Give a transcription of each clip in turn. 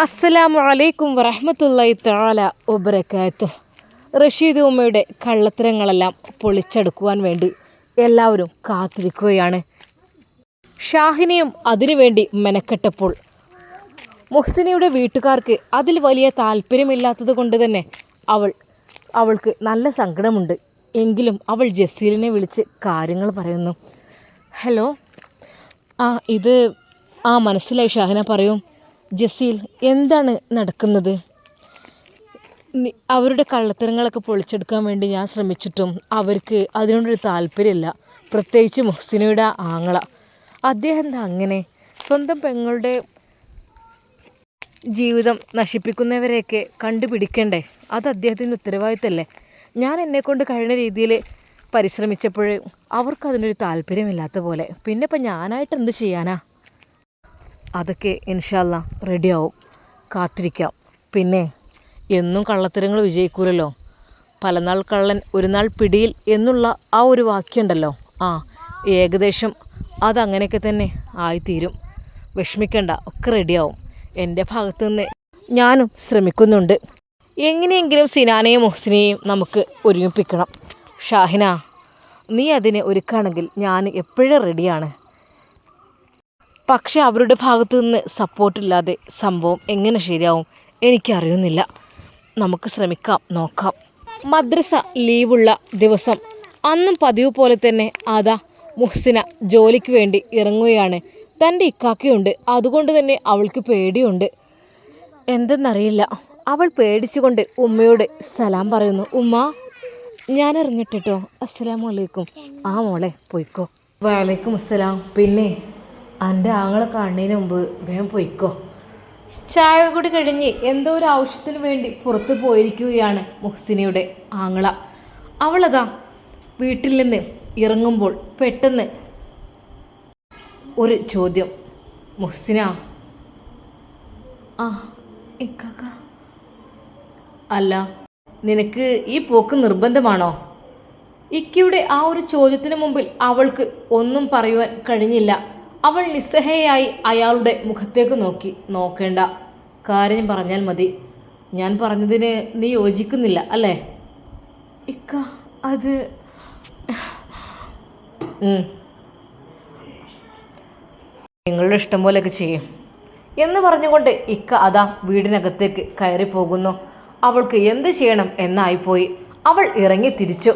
അസ്സലാമു അലൈക്കും വറഹ്മത്തുള്ളാഹി തആല വബറകാതുഹു. റഷീദ് ഉമ്മയുടെ കള്ളത്തരങ്ങളെല്ലാം പൊളിച്ചെടുക്കുവാൻ വേണ്ടി എല്ലാവരും കാത്തിരിക്കുകയാണ്. ഷാഹിനയും അതിനുവേണ്ടി മെനക്കെട്ടപ്പോൾ മുഹ്സിനയുടെ വീട്ടുകാർക്ക് അതിൽ വലിയ താല്പര്യമില്ലാത്തത് കൊണ്ട് തന്നെ അവൾക്ക് നല്ല സങ്കടമുണ്ട്. എങ്കിലും അവൾ ജസീലിനെ വിളിച്ച് കാര്യങ്ങൾ പറയുന്നു. ഹലോ, ഇത് മനസ്സിലായി ഷാഹിന, പറയൂ. ജസീൽ, എന്താണ് നടക്കുന്നത്? അവരുടെ കള്ളത്തരങ്ങളൊക്കെ പൊളിച്ചെടുക്കാൻ വേണ്ടി ഞാൻ ശ്രമിച്ചിട്ടും അവർക്ക് അതിനോടൊരു താല്പര്യമില്ല. പ്രത്യേകിച്ച് മുഹ്സിനയുടെ ആങ്ങള. അദ്ദേഹം എന്താ അങ്ങനെ? സ്വന്തം പെങ്ങളുടെ ജീവിതം നശിപ്പിക്കുന്നവരെയൊക്കെ കണ്ടുപിടിക്കണ്ടേ? അത് അദ്ദേഹത്തിൻ്റെ ഉത്തരവാദിത്തമല്ലേ? ഞാൻ എന്നെക്കൊണ്ട് കഴിയുന്ന രീതിയിൽ പരിശ്രമിച്ചപ്പോൾ അവർക്കതിനൊരു താല്പര്യമില്ലാത്ത പോലെ. പിന്നെ ഇപ്പം ഞാനായിട്ട് എന്ത് ചെയ്യാനാ? അതൊക്കെ ഇൻഷാ അല്ലാ റെഡിയാവും, കാത്തിരിക്കാം. പിന്നെ എന്നും കള്ളത്തരങ്ങൾ വിജയിക്കൂലല്ലോ. പലനാൾ കള്ളൻ ഒരു നാൾ പിടിയിൽ എന്നുള്ള ആ ഒരു വാക്യമുണ്ടല്ലോ, ഏകദേശം അതങ്ങനെയൊക്കെ തന്നെ ആയിത്തീരും. വിഷമിക്കണ്ട, ഒക്കെ റെഡിയാവും. എൻ്റെ ഭാഗത്തുനിന്ന് ഞാനും ശ്രമിക്കുന്നുണ്ട്. എങ്ങനെയെങ്കിലും സിനാനെയും മുഹ്സിനെയും നമുക്ക് ഒരുമിപ്പിക്കണം. ഷാഹിന, നീ അതിനെ ഒരുക്കുകയാണെങ്കിൽ ഞാൻ എപ്പോഴും റെഡിയാണ്. പക്ഷെ അവരുടെ ഭാഗത്തു നിന്ന് സപ്പോർട്ടില്ലാതെ സംഭവം എങ്ങനെ ശരിയാവും എനിക്കറിയുന്നില്ല. നമുക്ക് ശ്രമിക്കാം, നോക്കാം. മദ്രസ ലീവുള്ള ദിവസം അന്നും പതിവ് പോലെ തന്നെ മുഹ്സിന ജോലിക്ക് വേണ്ടി ഇറങ്ങുകയാണ്. തൻ്റെ ഇക്കാക്കയുണ്ട്, അതുകൊണ്ട് തന്നെ അവൾക്ക് പേടിയുണ്ട്. എന്തെന്നറിയില്ല, അവൾ പേടിച്ചുകൊണ്ട് ഉമ്മയോട് സലാം പറയുന്നു. ഉമ്മ, ഞാൻ ഇറങ്ങട്ടെ കേട്ടോ. അസ്സലാമു അലൈക്കും. മോളെ പോയിക്കോ. വലൈക്കും അസ്സലാം. പിന്നെ എൻ്റെ ആങ്ങളെ കാണുന്നതിന് മുമ്പ് വേഗം പോയിക്കോ. ചായ കൂടി കഴിഞ്ഞ് എന്തോ ഒരു ആവശ്യത്തിന് വേണ്ടി പുറത്ത് പോയിരിക്കുകയാണ് മുഹ്സിനയുടെ ആങ്ങള. അവളതാ വീട്ടിൽ നിന്ന് ഇറങ്ങുമ്പോൾ പെട്ടെന്ന് ഒരു ചോദ്യം. മുഹ്സിന, ഇക്കാക്ക, അല്ല, നിനക്ക് ഈ പോക്ക് നിർബന്ധമാണോ? ഇക്കയുടെ ആ ഒരു ചോദ്യത്തിന് മുമ്പിൽ അവൾക്ക് ഒന്നും പറയുവാൻ കഴിഞ്ഞില്ല. അവൾ നിസ്സഹയായി അയാളുടെ മുഖത്തേക്ക് നോക്കി. നോക്കേണ്ട, കാര്യം പറഞ്ഞാൽ മതി. ഞാൻ പറഞ്ഞതിന് നീ യോജിക്കുന്നില്ല അല്ലേ? ഇക്ക, അത് നിങ്ങളുടെ ഇഷ്ടം പോലെയൊക്കെ ചെയ്യും എന്ന് പറഞ്ഞുകൊണ്ട് ഇക്ക വീടിനകത്തേക്ക് കയറി പോകുന്നു. അവൾക്ക് എന്ത് ചെയ്യണം എന്നായിപ്പോയി. അവൾ ഇറങ്ങി തിരിച്ചു.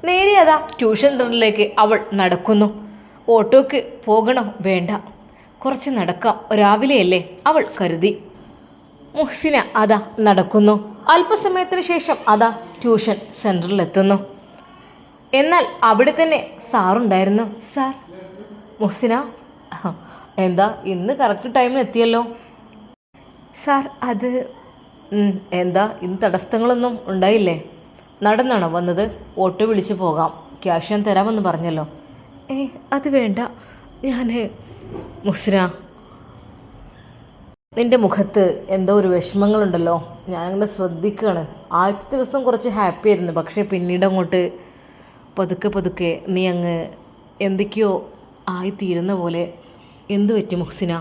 നേരെ ട്യൂഷൻ സെൻ്ററിലേക്ക് അവൾ നടക്കുന്നു. ഓട്ടോക്ക് പോകണോ? വേണ്ട, കുറച്ച് നടക്കാം, രാവിലെയല്ലേ, അവൾ കരുതി. മുഹ്സിന നടക്കുന്നു. അല്പസമയത്തിന് ശേഷം ട്യൂഷൻ സെൻറ്ററിലെത്തുന്നു. എന്നാൽ അവിടെ തന്നെ സാറുണ്ടായിരുന്നു. സാർ. മുഹ്സിന, എന്താ ഇന്ന് കറക്റ്റ് ടൈമിന് എത്തിയല്ലോ? സാർ, അത് എന്താ ഇന്ന് തടസ്സങ്ങളൊന്നും ഉണ്ടായില്ലേ? നടന്നാണോ വന്നത്? ഓട്ടോ വിളിച്ച് പോകാം, ക്യാഷ് ഞാൻ തരാമെന്ന് പറഞ്ഞല്ലോ. അത് വേണ്ട, ഞാൻ. മുഹ്സിന, നിൻ്റെ മുഖത്ത് എന്തോ ഒരു വിഷമങ്ങളുണ്ടല്ലോ. ഞാനങ്ങനെ ശ്രദ്ധിക്കുകയാണ്. ആദ്യത്തെ ദിവസം കുറച്ച് ഹാപ്പി ആയിരുന്നു, പക്ഷേ പിന്നീട് അങ്ങോട്ട് പതുക്കെ നീ അങ്ങ് എന്തൊക്കെയോ ആയിത്തീരുന്ന പോലെ. എന്തു പറ്റി മുഹ്സിന?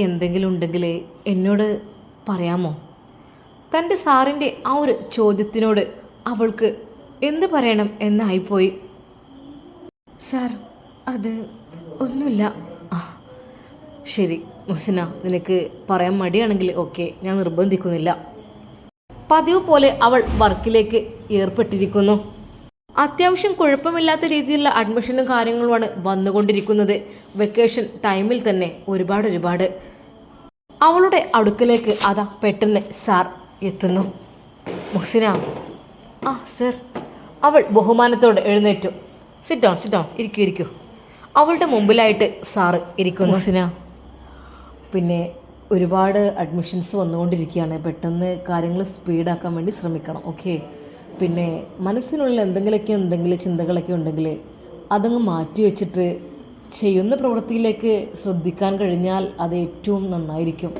എന്തെങ്കിലും ഉണ്ടെങ്കിൽ എന്നോട് പറയാമോ? തൻ്റെ സാറിൻ്റെ ആ ഒരു ചോദ്യത്തിനോട് അവൾക്ക് എന്ത് പറയണം എന്നായിപ്പോയി. സാർ, അത് ഒന്നുമില്ല. ശരി മുഹ്സിന, നിനക്ക് പറയാൻ മടിയാണെങ്കിൽ ഓക്കെ, ഞാൻ നിർബന്ധിക്കുന്നില്ല. പതിവ് പോലെ അവൾ വർക്കിലേക്ക് ഏർപ്പെട്ടിരിക്കുന്നു. അത്യാവശ്യം കുഴപ്പമില്ലാത്ത രീതിയിലുള്ള അഡ്മിഷനും കാര്യങ്ങളുമാണ് വന്നുകൊണ്ടിരിക്കുന്നത്. വെക്കേഷൻ ടൈമിൽ തന്നെ ഒരുപാട്. അവളുടെ അടുക്കലേക്ക് പെട്ടെന്ന് സാർ എത്തുന്നു. മുഹ്സിന. സർ. അവൾ ബഹുമാനത്തോടെ എഴുന്നേറ്റു. സിറ്റ് ഡൗൺ, ഇരിക്കൂ. അവളുടെ മുമ്പിലായിട്ട് സാറ് ഇരിക്കുന്നു. മുഹ്സിന, പിന്നെ ഒരുപാട് അഡ്മിഷൻസ് വന്നുകൊണ്ടിരിക്കുകയാണ്. പെട്ടെന്ന് കാര്യങ്ങൾ സ്പീഡാക്കാൻ വേണ്ടി ശ്രമിക്കണം, ഓക്കെ? പിന്നെ മനസ്സിനുള്ള എന്തെങ്കിലുമൊക്കെ ഉണ്ടെങ്കിൽ, ചിന്തകളൊക്കെ ഉണ്ടെങ്കിൽ അതങ്ങ് മാറ്റി വെച്ചിട്ട് ചെയ്യുന്ന പ്രവൃത്തിയിലേക്ക് ശ്രദ്ധിക്കാൻ കഴിഞ്ഞാൽ അത് ഏറ്റവും നന്നായിരിക്കും.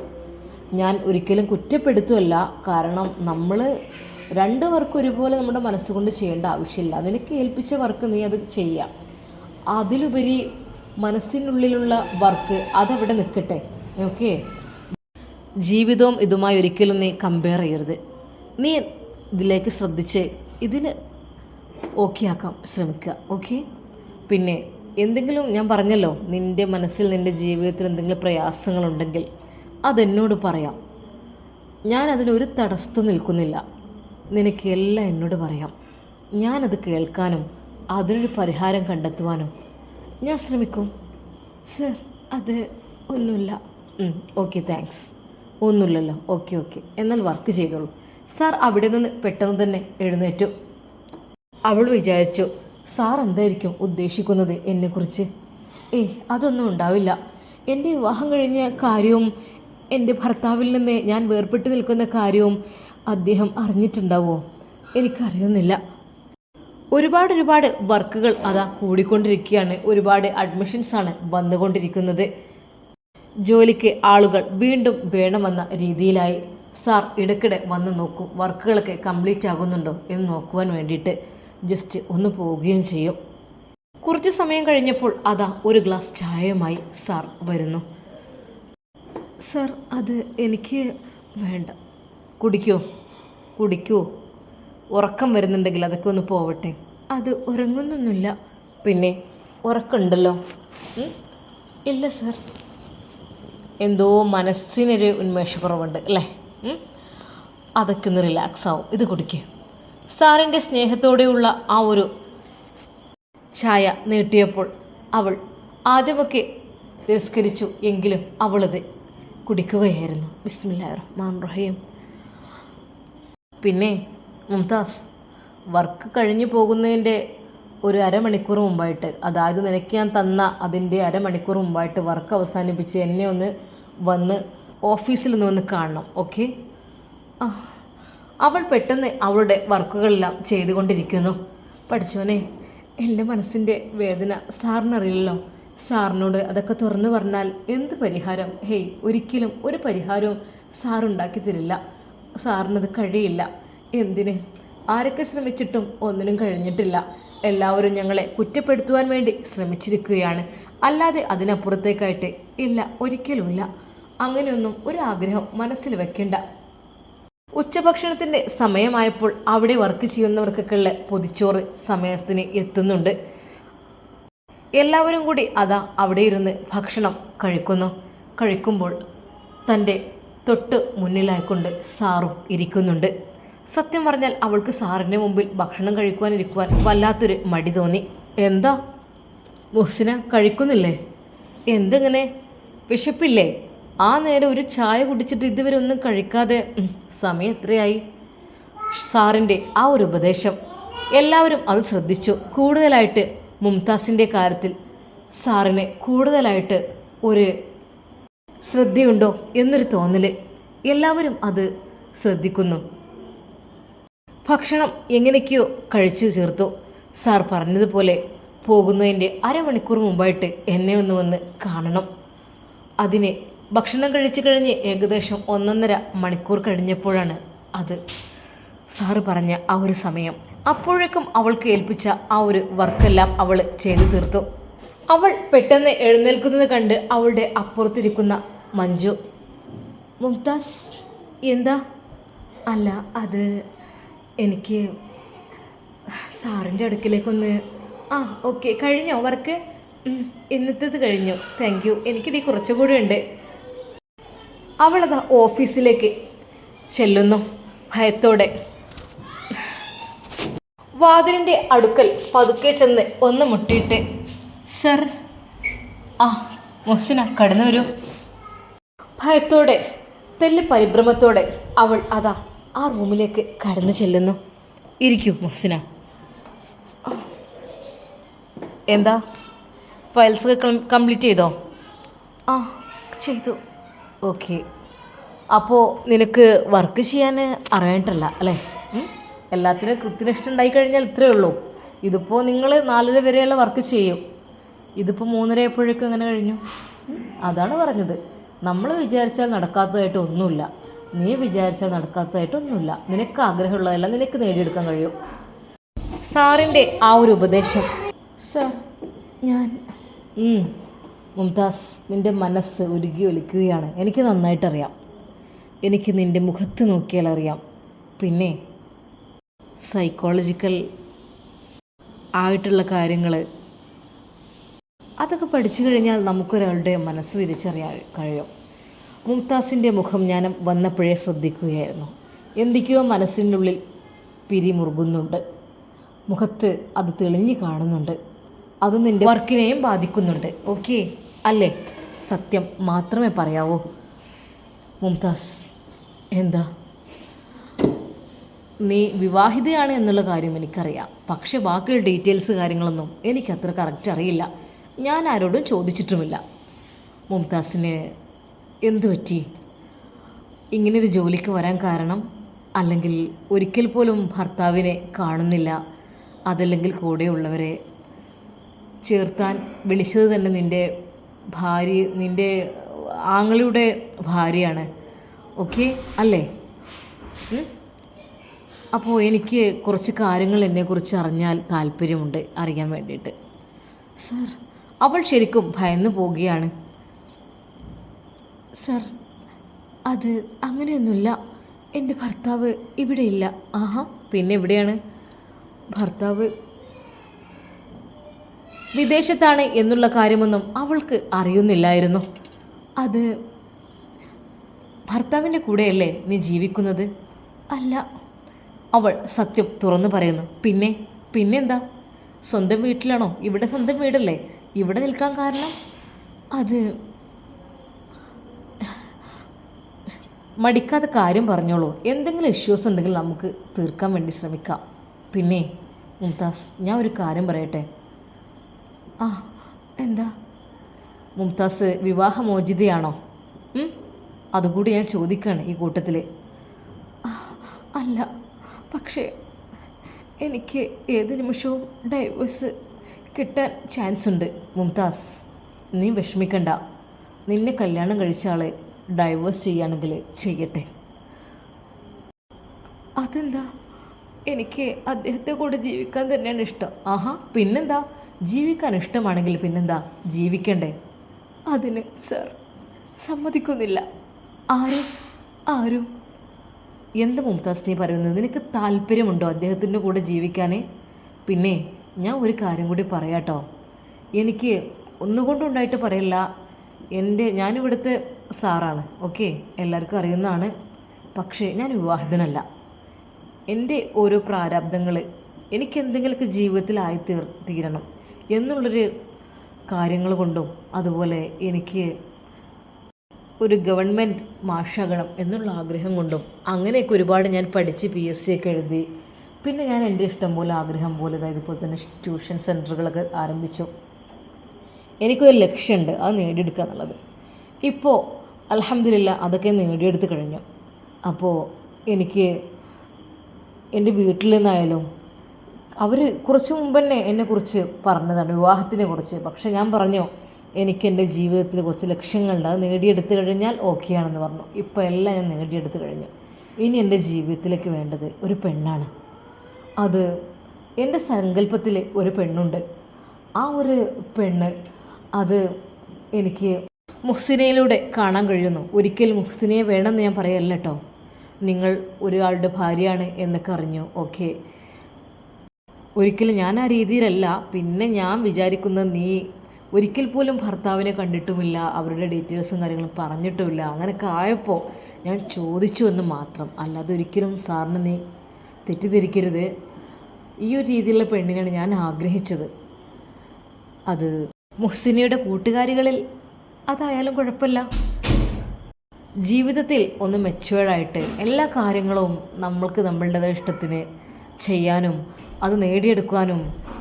ഞാൻ ഒരിക്കലും കുറ്റപ്പെടുത്തുമല്ല, കാരണം നമ്മൾ രണ്ട് വർക്ക് ഒരുപോലെ നമ്മുടെ മനസ്സുകൊണ്ട് ചെയ്യേണ്ട ആവശ്യമില്ല. നിനക്ക് ഏൽപ്പിച്ച വർക്ക് നീ അത് ചെയ്യാം. അതിലുപരി മനസ്സിനുള്ളിലുള്ള വർക്ക് അതവിടെ നിൽക്കട്ടെ, ഓക്കെ? ജീവിതവും ഇതുമായി ഒരിക്കലും നീ കമ്പയർ ചെയ്യരുത്. നീ ഇതിലേക്ക് ശ്രദ്ധിച്ച് ഇതിൽ ഓക്കെ ആക്കാൻ ശ്രമിക്കുക. ഓക്കെ? പിന്നെ എന്തെങ്കിലും ഞാൻ പറഞ്ഞല്ലോ, നിൻ്റെ മനസ്സിൽ നിൻ്റെ ജീവിതത്തിൽ എന്തെങ്കിലും പ്രയാസങ്ങളുണ്ടെങ്കിൽ അതെന്നോട് പറയാം. ഞാനതിനൊരു തടസ്സവും നിൽക്കുന്നില്ല. നിനക്ക് എല്ലാം എന്നോട് പറയാം. ഞാനത് കേൾക്കാനും അതിനൊരു പരിഹാരം കണ്ടെത്തുവാനും ഞാൻ ശ്രമിക്കും. സർ, അത് ഒന്നുമില്ല. Okay, thanks. ഒന്നുമില്ലല്ലോ. ഓക്കെ, എന്നാൽ വർക്ക് ചെയ്തോളൂ. സാർ അവിടെ നിന്ന് പെട്ടെന്ന് തന്നെ എഴുന്നേറ്റു. അവൾ വിചാരിച്ചു, സാർ എന്തായിരിക്കും ഉദ്ദേശിക്കുന്നത് എന്നെക്കുറിച്ച്? അതൊന്നും ഉണ്ടാവില്ല. എൻ്റെ വിവാഹം കഴിഞ്ഞ കാര്യവും എൻ്റെ ഭർത്താവിൽ നിന്ന് ഞാൻ വേർപെട്ട് നിൽക്കുന്ന കാര്യവും അദ്ദേഹം അറിഞ്ഞിട്ടുണ്ടാവുമോ? എനിക്കറിയുന്നില്ല. ഒരുപാട് വർക്കുകൾ അതാ കൂടിക്കൊണ്ടിരിക്കുകയാണ്. ഒരുപാട് അഡ്മിഷൻസാണ് വന്നുകൊണ്ടിരിക്കുന്നത്. ജോലിക്ക് ആളുകൾ വീണ്ടും വേണമെന്ന രീതിയിലായി. സാർ ഇടയ്ക്കിടെ വന്ന് നോക്കും, വർക്കുകളൊക്കെ കംപ്ലീറ്റ് ആകുന്നുണ്ടോ എന്ന് നോക്കുവാൻ വേണ്ടിയിട്ട് ജസ്റ്റ് ഒന്ന് പോവുകയും ചെയ്യും. കുറച്ച് സമയം കഴിഞ്ഞപ്പോൾ അതാ ഒരു ഗ്ലാസ് ചായയുമായി സാർ വരുന്നു. സർ, അത് എനിക്ക് വേണ്ട. കുടിക്കോ? ഉറക്കം വരുന്നുണ്ടെങ്കിൽ അതൊക്കെ ഒന്ന് പോവട്ടെ. അത് ഉറങ്ങുന്നൊന്നുമില്ല. പിന്നെ ഉറക്കമുണ്ടല്ലോ? ഇല്ല സർ. എന്തോ മനസ്സിനൊരു ഉന്മേഷക്കുറവുണ്ട് അല്ലേ? അതൊക്കെ ഒന്ന് റിലാക്സ് ആവും. ഇത് കുടിക്കുക. സാറിൻ്റെ സ്നേഹത്തോടെയുള്ള ആ ഒരു ചായ നീട്ടിയപ്പോൾ അവൾ ആദ്യമൊക്കെ തിരസ്കരിച്ചു. എങ്കിലും അവളത് കുടിക്കുകയായിരുന്നു. ബിസ്മില്ലാഹിർ റഹ്മാനിർ റഹീം. പിന്നെ മുംതാസ്, വർക്ക് കഴിഞ്ഞു പോകുന്നതിൻ്റെ ഒരു അരമണിക്കൂർ മുമ്പായിട്ട്, അതായത് നിനക്ക് ഞാൻ തന്ന അതിൻ്റെ അരമണിക്കൂർ മുമ്പായിട്ട് വർക്ക് അവസാനിപ്പിച്ച് എന്നെ ഒന്ന് വന്ന് ഓഫീസിൽ നിന്ന് വന്ന് കാണണം. ഓക്കെ? അവൾ പെട്ടെന്ന് അവളുടെ വർക്കുകളെല്ലാം ചെയ്തുകൊണ്ടിരിക്കുന്നു. പഠിച്ചോനെ, എൻ്റെ മനസ്സിൻ്റെ വേദന സാറിനറിയില്ലല്ലോ. സാറിനോട് അതൊക്കെ തുറന്നു പറഞ്ഞാൽ എന്ത് പരിഹാരം? ഒരിക്കലും ഒരു പരിഹാരവും സാറുണ്ടാക്കി തരില്ല. സാറിനത് കഴിയില്ല. എന്തിന്? ആരൊക്കെ ശ്രമിച്ചിട്ടും ഒന്നിനും കഴിഞ്ഞിട്ടില്ല. എല്ലാവരും ഞങ്ങളെ കുറ്റപ്പെടുത്തുവാൻ വേണ്ടി ശ്രമിച്ചിരിക്കുകയാണ്. അല്ലാതെ അതിനപ്പുറത്തേക്കായിട്ട് ഇല്ല, ഒരിക്കലുമില്ല. അങ്ങനെയൊന്നും ഒരാഗ്രഹം മനസ്സിൽ വെക്കേണ്ട. ഉച്ചഭക്ഷണത്തിൻ്റെ സമയമായപ്പോൾ അവിടെ വർക്ക് ചെയ്യുന്നവർക്കൊക്കെയുള്ള പൊതിച്ചോറ് സമയത്തിന് എത്തുന്നുണ്ട്. എല്ലാവരും കൂടി അതാ അവിടെ ഇരുന്ന് ഭക്ഷണം കഴിക്കുമ്പോൾ തൻ്റെ തൊട്ട് മുന്നിലായിക്കൊണ്ട് സാറും ഇരിക്കുന്നുണ്ട്. സത്യം പറഞ്ഞാൽ അവൾക്ക് സാറിൻ്റെ മുമ്പിൽ ഭക്ഷണം കഴിക്കുവാനിരിക്കുവാൻ വല്ലാത്തൊരു മടി തോന്നി. എന്താ മുഹ്സിന, കഴിക്കുന്നില്ലേ? എന്തെങ്ങനെ, വിശപ്പില്ലേ? ആ നേരം ഒരു ചായ കുടിച്ചിട്ട് ഇതുവരെ ഒന്നും കഴിക്കാതെ സമയം എത്രയായി? സാറിൻ്റെ ആ ഒരു ഉപദേശം എല്ലാവരും അത് ശ്രദ്ധിച്ചു. കൂടുതലായിട്ട് മുംതാസിൻ്റെ കാര്യത്തിൽ സാറിന് കൂടുതലായിട്ട് ഒരു ശ്രദ്ധയുണ്ടോ എന്നൊരു തോന്നൽ. എല്ലാവരും അത് ശ്രദ്ധിക്കുന്നു. ഭക്ഷണം എങ്ങനെയൊക്കെയോ കഴിച്ചു ചേർത്തു. സാർ പറഞ്ഞതുപോലെ പോകുന്നതിൻ്റെ അരമണിക്കൂർ മുമ്പായിട്ട് എന്നെ ഒന്ന് വന്ന് കാണണം. അതിന് ഭക്ഷണം കഴിച്ചു കഴിഞ്ഞ് ഏകദേശം 1.5 മണിക്കൂർ കഴിഞ്ഞപ്പോഴാണ് അത് സാറ് പറഞ്ഞ ആ ഒരു സമയം. അപ്പോഴേക്കും അവൾക്ക് ഏൽപ്പിച്ച ആ ഒരു വർക്കെല്ലാം അവൾ ചെയ്തു തീർത്തു. അവൾ പെട്ടെന്ന് എഴുന്നേൽക്കുന്നത് കണ്ട് അവളുടെ അപ്പുറത്തിരിക്കുന്ന മഞ്ജു, മുംതാസ് എന്താ? അല്ല, അത് എനിക്ക് സാറിൻ്റെ അടുക്കിലേക്കൊന്ന്. ഓക്കെ, കഴിഞ്ഞോ വർക്ക്? ഇന്നത്തേത് കഴിഞ്ഞു, താങ്ക് യു. എനിക്കിനി കുറച്ചുകൂടി ഉണ്ട്. അവളത് ഓഫീസിലേക്ക് ചെല്ലുന്നു ഭയത്തോടെ. വാതിലിൻ്റെ അടുക്കൽ പതുക്കെ ചെന്ന് ഒന്ന് മുട്ടിയിട്ട്, സർ. മുഹ്സിന, കടന്നു വരൂ. ഭയത്തോടെ തെല്ല് പരിഭ്രമത്തോടെ അവൾ അതാ ആ റൂമിലേക്ക് കടന്നു ചെല്ലുന്നു. ഇരിക്കൂ മുഹ്സിന. എന്താ, ഫയൽസൊക്കെ കംപ്ലീറ്റ് ചെയ്തോ? ചെയ്തു. ഓക്കെ, അപ്പോൾ നിനക്ക് വർക്ക് ചെയ്യാൻ അറിയാനിട്ടല്ല അല്ലേ? എല്ലാത്തിനും കൃത്യനിഷ്ഠ ഉണ്ടായി കഴിഞ്ഞാൽ ഇത്രയേ ഉള്ളൂ. ഇതിപ്പോൾ നിങ്ങൾ 4:30 വരെയുള്ള വർക്ക് ചെയ്യും. ഇതിപ്പോൾ 3:30 ആയപ്പോഴേക്കും എങ്ങനെ കഴിഞ്ഞു? അതാണ് പറഞ്ഞത്. നമ്മൾ വിചാരിച്ചാൽ നടക്കാത്തതായിട്ട് ഒന്നുമില്ല. നീ വിചാരിച്ചാൽ നടക്കാത്തതായിട്ടൊന്നുമില്ല. നിനക്ക് ആഗ്രഹമുള്ളതെല്ലാം നിനക്ക് നേടിയെടുക്കാൻ കഴിയും. സാറിൻ്റെ ആ ഒരു ഉപദേശം. സാർ, ഞാൻ മുംതാസ്, നിൻ്റെ മനസ്സ് ഉരുകി ഒലിക്കുകയാണ്. എനിക്ക് നന്നായിട്ടറിയാം. എനിക്ക് നിൻ്റെ മുഖത്ത് നോക്കിയാൽ അറിയാം. പിന്നെ സൈക്കോളജിക്കൽ ആയിട്ടുള്ള കാര്യങ്ങൾ അതൊക്കെ പഠിച്ചു കഴിഞ്ഞാൽ നമുക്കൊരാളുടെ മനസ്സ് തിരിച്ചറിയാൻ കഴിയും. മുംതാസിൻ്റെ മുഖം ഞാൻ വന്നപ്പോഴേ ശ്രദ്ധിക്കുകയായിരുന്നു. എന്തൊക്കെയോ മനസ്സിൻ്റെ ഉള്ളിൽ പിരിമുറുകുന്നുണ്ട്. മുഖത്ത് അത് തെളിഞ്ഞു കാണുന്നുണ്ട്. അത് നിൻ്റെ വർക്കിനെയും ബാധിക്കുന്നുണ്ട്. ഓക്കെ അല്ലേ? സത്യം മാത്രമേ പറയാവൂ മുംതാസ്. എന്താ? നീ വിവാഹിതയാണ് എന്നുള്ള കാര്യം എനിക്കറിയാം. പക്ഷെ ബാക്കിയുള്ള ഡീറ്റെയിൽസ് കാര്യങ്ങളൊന്നും എനിക്കത്ര കറക്റ്റ് അറിയില്ല. ഞാൻ ആരോടും ചോദിച്ചിട്ടുമില്ല. മുംതാസിന് എന്തു പറ്റി ഇങ്ങനൊരു ജോലിക്ക് വരാൻ കാരണം? അല്ലെങ്കിൽ ഒരിക്കൽ പോലും ഭർത്താവിനെ കാണുന്നില്ല, അതല്ലെങ്കിൽ കൂടെയുള്ളവരെ ചേർത്താൻ വിളിച്ചത് തന്നെ നിൻ്റെ ആങ്ങളുടെ ഭാര്യയാണ്. ഓക്കെ അല്ലേ? അപ്പോൾ എനിക്ക് കുറച്ച് കാര്യങ്ങൾ എന്നെക്കുറിച്ച് അറിഞ്ഞാൽ താല്പര്യമുണ്ട്, അറിയാൻ വേണ്ടിയിട്ട്. സർ, അവൾ ശരിക്കും ഭയന്നു പോവുകയാണ്. സർ, അത് അങ്ങനെയൊന്നുമില്ല. എൻ്റെ ഭർത്താവ് ഇവിടെയില്ല. ആഹാ, പിന്നെ എവിടെയാണ്? ഭർത്താവ് വിദേശത്താണ് എന്നുള്ള കാര്യമൊന്നും അവൾക്ക് അറിയുന്നില്ലായിരുന്നു. അത് ഭർത്താവിൻ്റെ കൂടെയല്ലേ നീ ജീവിക്കുന്നത്? അല്ല. അവൾ സത്യം തുറന്നു പറയുന്നു. പിന്നെന്താ? സ്വന്തം വീട്ടിലാണോ? ഇവിടെ സ്വന്തം വീടല്ലേ? ഇവിടെ നിൽക്കാൻ കാരണം? അത് മടിക്കാതെ കാര്യം പറഞ്ഞോളൂ. എന്തെങ്കിലും ഇഷ്യൂസ് ഉണ്ടെങ്കിൽ നമുക്ക് തീർക്കാൻ വേണ്ടി ശ്രമിക്കാം. പിന്നെ മുംതാസ്, ഞാൻ ഒരു കാര്യം പറയട്ടെ. ആ, എന്താ? മുംതാസ് വിവാഹമോചിതയാണോ? അതുകൂടി ഞാൻ ചോദിക്കുകയാണ് ഈ കൂട്ടത്തിൽ. അല്ല, പക്ഷേ എനിക്ക് ഏത് നിമിഷവും ഡൈവേഴ്സ് കിട്ടാൻ ചാൻസ് ഉണ്ട്. മുംതാസ്, നീ വിഷമിക്കണ്ട. നിന്നെ കല്യാണം കഴിച്ച ആളെ ഡൈവേഴ്സ് ചെയ്യുകയാണെങ്കിൽ ചെയ്യട്ടെ. അതെന്താ? എനിക്ക് അദ്ദേഹത്തെ കൂടെ ജീവിക്കാൻ തന്നെയാണ് ഇഷ്ടം. ആഹാ, പിന്നെന്താ? ജീവിക്കാൻ ഇഷ്ടമാണെങ്കിൽ പിന്നെന്താ, ജീവിക്കണ്ടേ? അതിന് സർ സമ്മതിക്കുന്നില്ല. ആരും എന്ത് മുംതാസ് നീ പറയുന്നത്? നിനക്ക് താല്പര്യമുണ്ടോ അദ്ദേഹത്തിൻ്റെ കൂടെ ജീവിക്കാൻ? പിന്നെ ഞാൻ ഒരു കാര്യം കൂടി പറയാട്ടോ. എനിക്ക് ഒന്നുകൊണ്ടുണ്ടായിട്ട് പറയില്ല. ഞാനിവിടുത്തെ സാറാണ്. ഓക്കെ, എല്ലാവർക്കും അറിയുന്നതാണ്. പക്ഷേ ഞാൻ വിവാഹിതനല്ല. എൻ്റെ ഓരോ പ്രാരാബ്ദങ്ങൾ എനിക്കെന്തെങ്കിലുമൊക്കെ ജീവിതത്തിലായി തീരണം എന്നുള്ളൊരു കാര്യങ്ങൾ കൊണ്ടും, അതുപോലെ എനിക്ക് ഒരു ഗവൺമെൻറ് മാഷാകണം എന്നുള്ള ആഗ്രഹം കൊണ്ടും അങ്ങനെയൊക്കെ ഒരുപാട് ഞാൻ പഠിച്ച് PSC ഒക്കെ എഴുതി. പിന്നെ ഞാൻ എൻ്റെ ഇഷ്ടം പോലെ ആഗ്രഹം പോലെ, അതായത് ഇപ്പോൾ തന്നെ ട്യൂഷൻ സെൻറ്ററുകളൊക്കെ ആരംഭിച്ചു. എനിക്കൊരു ലക്ഷ്യമുണ്ട്, അത് നേടിയെടുക്കുക എന്നുള്ളത്. ഇപ്പോൾ അൽഹംദുലില്ലാ അതൊക്കെ നേടിയെടുത്ത് കഴിഞ്ഞു. അപ്പോൾ എനിക്ക് എൻ്റെ വീട്ടിൽ നിന്നായാലും അവർ കുറച്ച് മുമ്പ് തന്നെ എന്നെക്കുറിച്ച് പറഞ്ഞതാണ്, വിവാഹത്തിനെ കുറിച്ച്. പക്ഷേ ഞാൻ പറഞ്ഞു എനിക്ക് എൻ്റെ ജീവിതത്തിൽ കുറച്ച് ലക്ഷ്യങ്ങളുണ്ട്, അത് നേടിയെടുത്ത് കഴിഞ്ഞാൽ ഓക്കെയാണെന്ന് പറഞ്ഞു. ഇപ്പോൾ എല്ലാം ഞാൻ നേടിയെടുത്ത് കഴിഞ്ഞു. ഇനി എൻ്റെ ജീവിതത്തിലേക്ക് വേണ്ടത് ഒരു പെണ്ണാണ്. അത് എൻ്റെ സങ്കല്പത്തിൽ ഒരു പെണ്ണുണ്ട്. ആ ഒരു പെണ്ണ് അത് എനിക്ക് മുഹ്സിനയിലൂടെ കാണാൻ കഴിയുന്നു. ഒരിക്കൽ മുഹ്സിനയെ വേണമെന്ന് ഞാൻ പറയല്ല കേട്ടോ. നിങ്ങൾ ഒരാളുടെ ഭാര്യയാണ് എന്നൊക്കെ അറിഞ്ഞു. ഓക്കെ, ഒരിക്കലും ഞാൻ ആ രീതിയിലല്ല. പിന്നെ ഞാൻ വിചാരിക്കുന്നത് നീ ഒരിക്കൽ പോലും ഭർത്താവിനെ കണ്ടിട്ടുമില്ല, അവരുടെ ഡീറ്റെയിൽസും കാര്യങ്ങളും പറഞ്ഞിട്ടുമില്ല. അങ്ങനെയൊക്കെ ആയപ്പോൾ ഞാൻ ചോദിച്ചു എന്ന് മാത്രം. അല്ലാതെ ഒരിക്കലും സാറിന് നീ തെറ്റിദ്ധരിക്കരുത്. ഈ ഒരു രീതിയിലുള്ള പെണ്ണിനാണ് ഞാൻ ആഗ്രഹിച്ചത്. അത് മുഹ്സിനയുടെ കൂട്ടുകാരികളിൽ അതായാലും കുഴപ്പമില്ല. ജീവിതത്തിൽ ഒന്ന് മെച്ചുവേർഡായിട്ട് എല്ലാ കാര്യങ്ങളും നമ്മളുടേതായ ഇഷ്ടത്തിന് ചെയ്യാനും അത് നേടിയെടുക്കാനും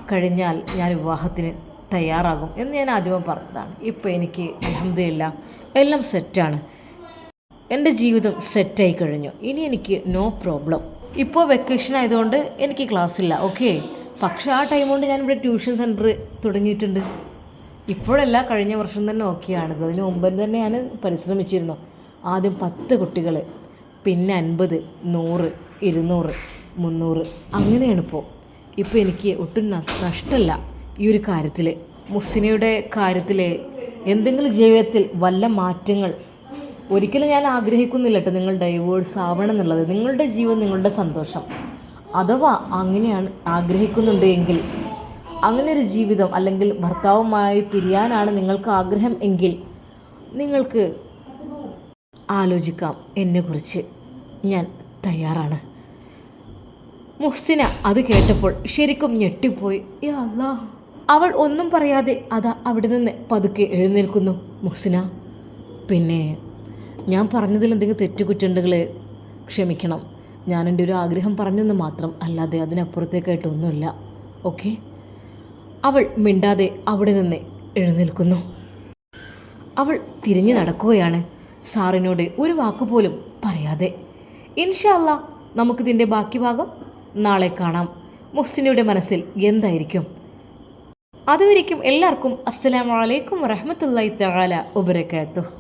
കഴിഞ്ഞാൽ ഞാൻ വിവാഹത്തിന് തയ്യാറാകും എന്ന് ഞാൻ ആദ്യമേ പറഞ്ഞതാണ്. ഇപ്പോൾ എനിക്ക് അൽഹംദുലില്ലാ എല്ലാം സെറ്റാണ്. എൻ്റെ ജീവിതം സെറ്റായി കഴിഞ്ഞു. ഇനി എനിക്ക് നോ പ്രോബ്ലം. ഇപ്പോൾ വെക്കേഷൻ ആയതുകൊണ്ട് എനിക്ക് ക്ലാസ്സില്ല. ഓക്കെ, പക്ഷേ ആ ടൈം കൊണ്ട് ഞാനിവിടെ ട്യൂഷൻ സെൻറ്റർ തുടങ്ങിയിട്ടുണ്ട്. ഇപ്പോഴല്ല, കഴിഞ്ഞ വർഷം തന്നെ ഓക്കെയാണിത്. അതിന് മുമ്പ് തന്നെ ഞാൻ പരിശ്രമിച്ചിരുന്നു. ആദ്യം 10 കുട്ടികൾ, പിന്നെ 50, 100, 200, 300 അങ്ങനെയാണിപ്പോൾ. ഇപ്പോൾ എനിക്ക് ഒട്ടും നഷ്ടമല്ല ഈ ഒരു കാര്യത്തിൽ. മുഹ്സിനയുടെ കാര്യത്തിൽ എന്തെങ്കിലും ജീവിതത്തിൽ വല്ല മാറ്റങ്ങൾ ഒരിക്കലും ഞാൻ ആഗ്രഹിക്കുന്നില്ല കേട്ടോ നിങ്ങൾ ഡൈവോഴ്സ് ആവണം എന്നുള്ളത്. നിങ്ങളുടെ ജീവൻ, നിങ്ങളുടെ സന്തോഷം. അഥവാ അങ്ങനെയാണ് ആഗ്രഹിക്കുന്നുണ്ട് എങ്കിൽ, അങ്ങനെ ഒരു ജീവിതം അല്ലെങ്കിൽ ഭർത്താവുമായി പിരിയാനാണ് നിങ്ങൾക്ക് ആഗ്രഹം എങ്കിൽ നിങ്ങൾക്ക് ആലോചിക്കാം എന്നെക്കുറിച്ച്. ഞാൻ തയ്യാറാണ്. മുഹ്സിന അത് കേട്ടപ്പോൾ ശരിക്കും ഞെട്ടിപ്പോയി. യാ അല്ലാ. അവൾ ഒന്നും പറയാതെ അതാ അവിടെ നിന്ന് പതുക്കെ എഴുന്നേൽക്കുന്നു. മുഹ്സിന, പിന്നെ ഞാൻ പറഞ്ഞതിൽ എന്തെങ്കിലും തെറ്റുകുറ്റുണ്ടെങ്കിൽ ക്ഷമിക്കണം. ഞാൻ എൻ്റെ ഒരു ആഗ്രഹം പറഞ്ഞെന്ന് മാത്രം, അല്ലാതെ അതിനപ്പുറത്തേക്കായിട്ടൊന്നുമില്ല. ഓക്കെ? അവൾ മിണ്ടാതെ അവിടെ നിന്ന് എഴുന്നേൽക്കുന്നു. അവൾ തിരിഞ്ഞു നടക്കുകയാണ്, സാറിനോട് ഒരു വാക്കുപോലും പറയാതെ. ഇൻഷാ അല്ലാ നമുക്കിതിൻ്റെ ബാക്കി ഭാഗം നാളെ കാണാം. മുഹ്സിനയുടെ മനസ്സിൽ എന്തായിരിക്കും? അതുവരേക്കും എല്ലാവർക്കും അസ്സലാമു അലൈക്കും വറഹ്മത്തുള്ളാഹി തആല വബറകാതുഹു.